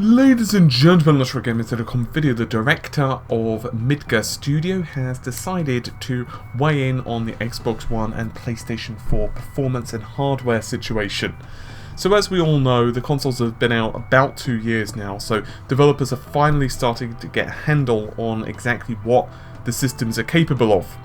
Ladies and gentlemen, let's Retro Gamers.com video. The director of Midgar Studio has decided to weigh in on the Xbox One and PlayStation 4 performance and hardware situation. So as we all know, the consoles have been out about 2 years now, so developers are finally starting to get a handle on exactly what the systems are capable of.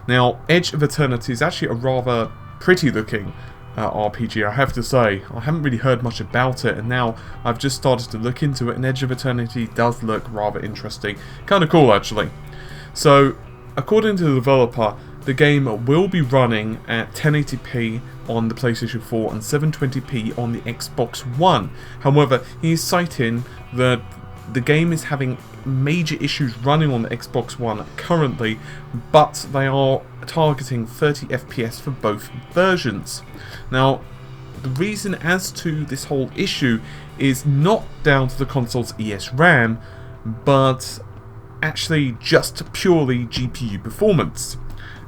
Now, Edge of Eternity is actually a rather pretty looking RPG, I have to say. I haven't really heard much about it, and now I've just started to look into it, and Edge of Eternity does look rather interesting. Kind of cool, actually. So, according to the developer, the game will be running at 1080p on the PlayStation 4 and 720p on the Xbox One. However, he is citing that the game is having major issues running on the Xbox One currently, but they are targeting 30 FPS for both versions. Now, the reason as to this whole issue is not down to the console's ESRAM, but actually just purely GPU performance.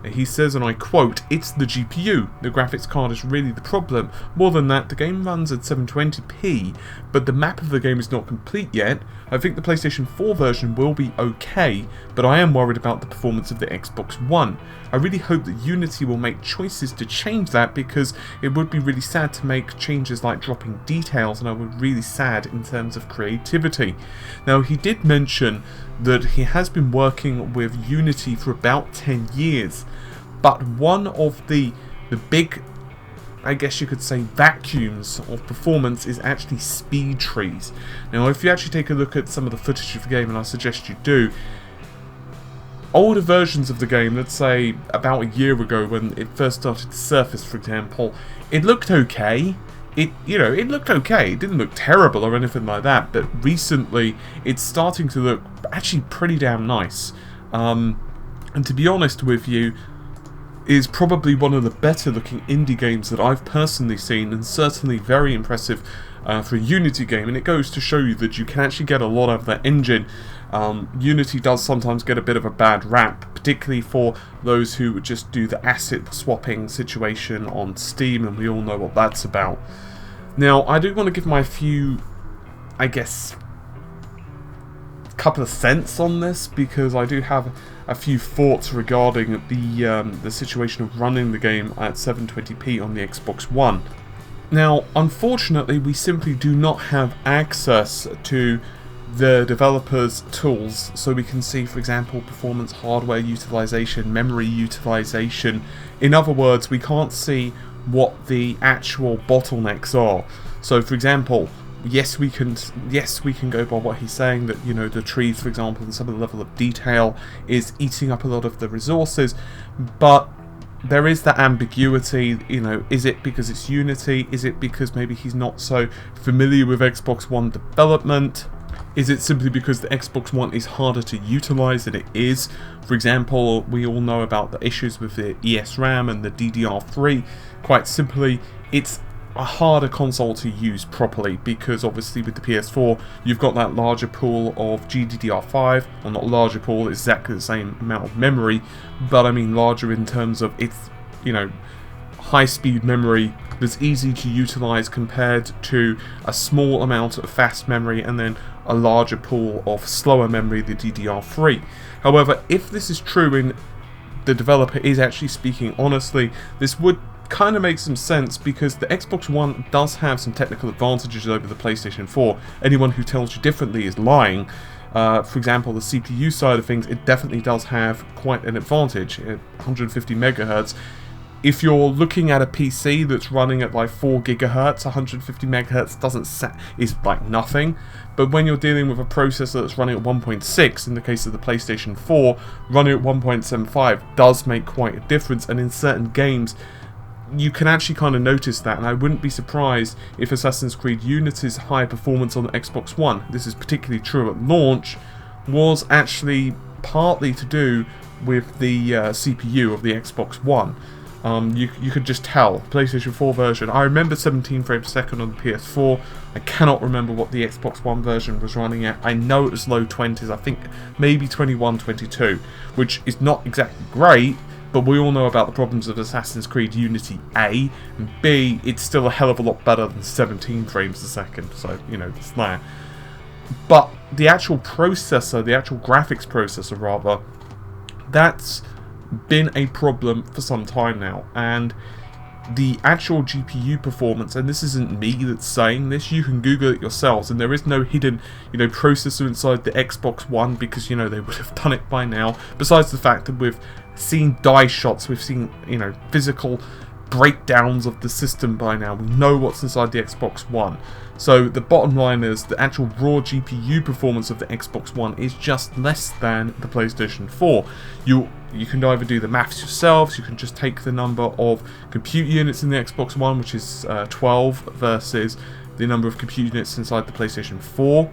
He says, and I quote, "It's the GPU. The graphics card is really the problem. More than that, the game runs at 720p, but the map of the game is not complete yet. I think the PlayStation 4 version will be okay, but I am worried about the performance of the Xbox One. I really hope that Unity will make choices to change that, because it would be really sad to make changes like dropping details, and I would be really sad in terms of creativity." Now, he did mention that he has been working with Unity for about 10 years, but one of the big, I guess you could say, vacuums of performance is actually speed trees. Now, if you actually take a look at some of the footage of the game, and I suggest you do, older versions of the game, let's say about a year ago when it first started to surface, for example, it looked okay. It looked okay. It didn't look terrible or anything like that, but recently it's starting to look actually pretty damn nice. And to be honest with you, is probably one of the better looking indie games that I've personally seen, and certainly very impressive for a Unity game, and it goes to show you that you can actually get a lot of that engine. Unity does sometimes get a bit of a bad rap, particularly for those who would just do the asset swapping situation on Steam, and we all know what that's about. Now, I do want to give my few, I guess, couple of cents on this, because I do have a few thoughts regarding the situation of running the game at 720p on the Xbox One. Now, unfortunately, we simply do not have access to the developers' tools, so we can see, for example, performance, hardware utilization, memory utilization. In other words, we can't see what the actual bottlenecks are. So, for example, yes, we can go by what he's saying, that, you know, the trees, for example, and some of the level of detail is eating up a lot of the resources, but there is that ambiguity. You know, is it because it's Unity? Is it because maybe he's not so familiar with Xbox One development? Is it simply because the Xbox One is harder to utilize than it is? For example, we all know about the issues with the ESRAM and the DDR3. Quite simply, it's a harder console to use properly, because obviously with the PS4 you've got that larger pool of GDDR5, or not larger pool, exactly the same amount of memory, but I mean larger in terms of its, you know, high speed memory that's easy to utilize compared to a small amount of fast memory and then a larger pool of slower memory, the DDR3. However, if this is true and the developer is actually speaking honestly, this would kind of makes some sense, because the Xbox One does have some technical advantages over the PlayStation 4. Anyone who tells you differently is lying. For example, the CPU side of things, it definitely does have quite an advantage at 150 megahertz. If you're looking at a PC that's running at like 4 gigahertz, 150 megahertz is like nothing. But when you're dealing with a processor that's running at 1.6, in the case of the PlayStation 4, running at 1.75 does make quite a difference, and in certain games you can actually kind of notice that, and I wouldn't be surprised if Assassin's Creed Unity's high performance on the Xbox One, this is particularly true at launch, was actually partly to do with the CPU of the Xbox One. You could just tell. PlayStation 4 version, I remember 17 frames per second on the PS4, I cannot remember what the Xbox One version was running at. I know it was low 20s, I think maybe 21, 22, which is not exactly great, but we all know about the problems of Assassin's Creed Unity A, and B, it's still a hell of a lot better than 17 frames a second, so, you know, it's there. But the actual processor, the actual graphics processor rather, that's been a problem for some time now, and the actual GPU performance, and this isn't me that's saying this, you can Google it yourselves, and there is no hidden, processor inside the Xbox One, because, they would have done it by now, besides the fact that we've seen die shots, we've seen, physical breakdowns of the system by now. We know what's inside the Xbox One. So the bottom line is the actual raw GPU performance of the Xbox One is just less than the PlayStation 4. You can either do the maths yourselves, you can just take the number of compute units in the Xbox One, which is 12, versus the number of compute units inside the PlayStation 4,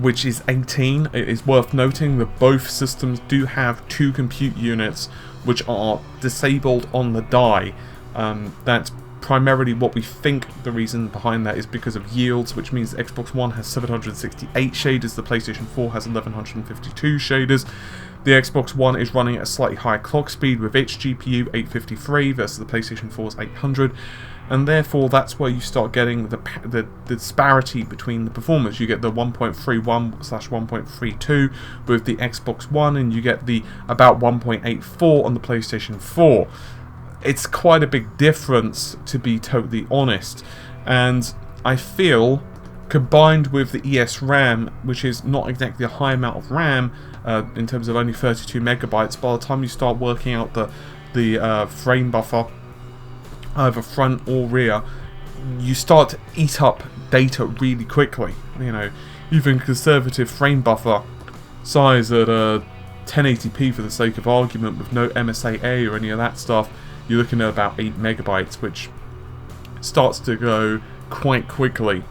which is 18. It is worth noting that both systems do have 2 compute units which are disabled on the die. That's primarily what we think the reason behind that is because of yields, which means the Xbox One has 768 shaders, the PlayStation 4 has 1152 shaders. The Xbox One is running at a slightly higher clock speed with its GPU 853 versus the PlayStation 4's 800, and therefore that's where you start getting the disparity between the performance. You get the 1.31/1.32 with the Xbox One, and you get the about 1.84 on the PlayStation 4. It's quite a big difference, to be totally honest, and I feel, combined with the ES RAM, which is not exactly a high amount of RAM, in terms of only 32 megabytes, by the time you start working out the frame buffer, either front or rear, you start to eat up data really quickly. Even conservative frame buffer size at 1080p for the sake of argument, with no MSAA or any of that stuff, you're looking at about 8 megabytes, which starts to go quite quickly.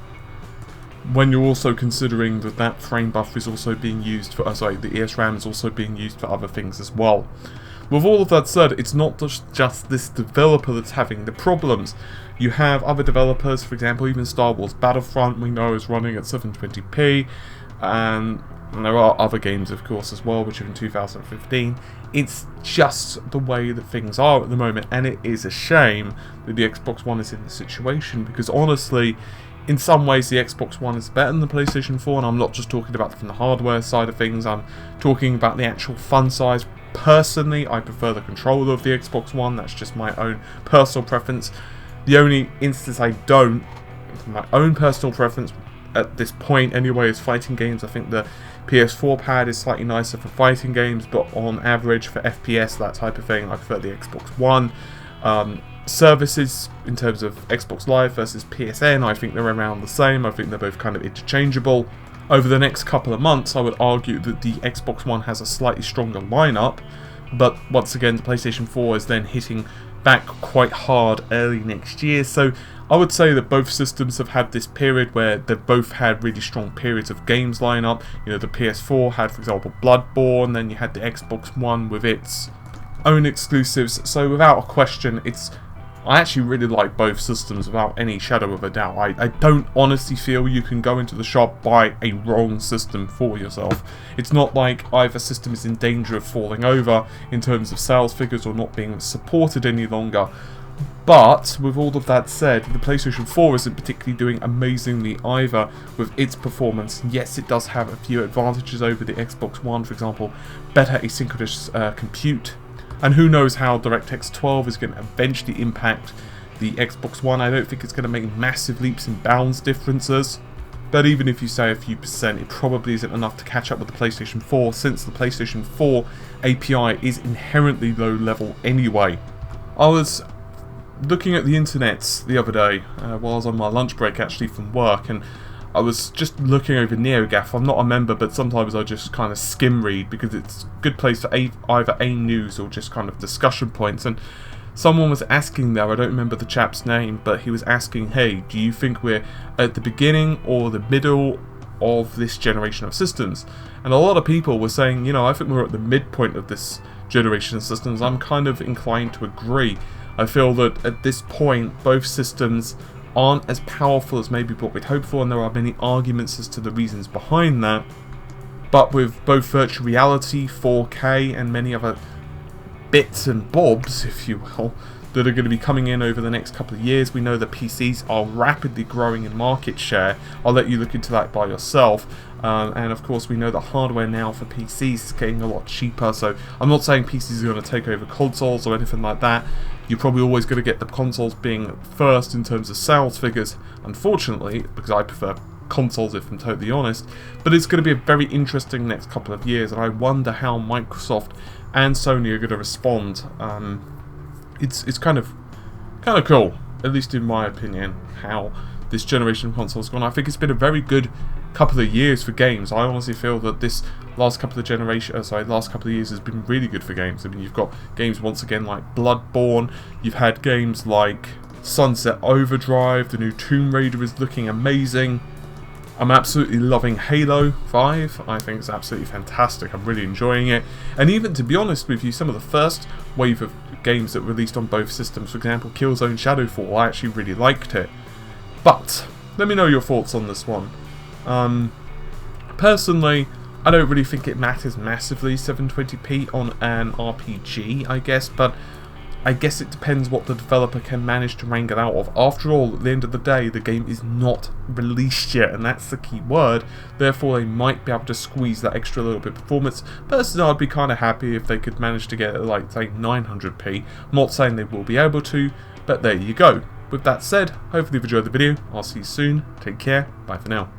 When you're also considering that frame buffer is also being used for, the ES RAM is also being used for other things as well. With all of that said, it's not just this developer that's having the problems. You have other developers, for example, even Star Wars Battlefront we know is running at 720p, and there are other games, of course, as well, which are in 2015. It's just the way that things are at the moment, and it is a shame that the Xbox One is in this situation, because honestly, in some ways the Xbox One is better than the PlayStation 4, and I'm not just talking about from the hardware side of things, I'm talking about the actual fun size. Personally, I prefer the controller of the Xbox One, that's just my own personal preference. The only instance I don't, my own personal preference at this point anyway, is fighting games. I think the PS4 pad is slightly nicer for fighting games, but on average for FPS, that type of thing, I prefer the Xbox One. Services, in terms of Xbox Live versus PSN, I think they're around the same. I think they're both kind of interchangeable. Over the next couple of months, I would argue that the Xbox One has a slightly stronger lineup, but once again, the PlayStation 4 is then hitting back quite hard early next year, so I would say that both systems have had this period where they've both had really strong periods of games lineup. The PS4 had, for example, Bloodborne, then you had the Xbox One with its own exclusives, so without a question, I actually really like both systems without any shadow of a doubt. I don't honestly feel you can go into the shop, buy a wrong system for yourself. It's not like either system is in danger of falling over in terms of sales figures or not being supported any longer. But with all of that said, the PlayStation 4 isn't particularly doing amazingly either with its performance. Yes, it does have a few advantages over the Xbox One, for example, better asynchronous compute. And who knows how DirectX 12 is going to eventually impact the Xbox One. I don't think it's going to make massive leaps and bounds differences. But even if you say a few percent, it probably isn't enough to catch up with the PlayStation 4, since the PlayStation 4 API is inherently low level anyway. I was looking at the internet the other day, while I was on my lunch break actually from work, and I was just looking over NeoGAF. I'm not a member, but sometimes I just kind of skim read because it's a good place for either A news or just kind of discussion points. And someone was asking there, I don't remember the chap's name, but he was asking, hey, do you think we're at the beginning or the middle of this generation of systems? And a lot of people were saying, I think we're at the midpoint of this generation of systems. I'm kind of inclined to agree. I feel that at this point, both systems aren't as powerful as maybe what we'd hoped for, and there are many arguments as to the reasons behind that. But with both virtual reality, 4K, and many other bits and bobs, if you will, that are going to be coming in over the next couple of years. We know that PCs are rapidly growing in market share. I'll let you look into that by yourself. And of course we know that hardware now for PCs is getting a lot cheaper, so I'm not saying PCs are going to take over consoles or anything like that. You're probably always going to get the consoles being first in terms of sales figures, unfortunately, because I prefer consoles if I'm totally honest. But it's going to be a very interesting next couple of years, and I wonder how Microsoft and Sony are going to respond. It's kind of cool, at least in my opinion, how this generation of consoles gone. I think it's been a very good couple of years for games. I honestly feel that this last couple of years has been really good for games. I mean, you've got games once again like Bloodborne, you've had games like Sunset Overdrive, the new Tomb Raider is looking amazing. I'm absolutely loving Halo 5, I think it's absolutely fantastic, I'm really enjoying it. And even to be honest with you, some of the first wave of games that released on both systems, for example Killzone Shadowfall, I actually really liked it. But, let me know your thoughts on this one. Personally, I don't really think it matters massively 720p on an RPG, I guess, but I guess it depends what the developer can manage to wrangle out of. After all, at the end of the day, the game is not released yet, and that's the key word. Therefore, they might be able to squeeze that extra little bit of performance. Personally, I'd be kind of happy if they could manage to get, like, say, 900p. I'm not saying they will be able to, but there you go. With that said, hopefully you've enjoyed the video. I'll see you soon. Take care. Bye for now.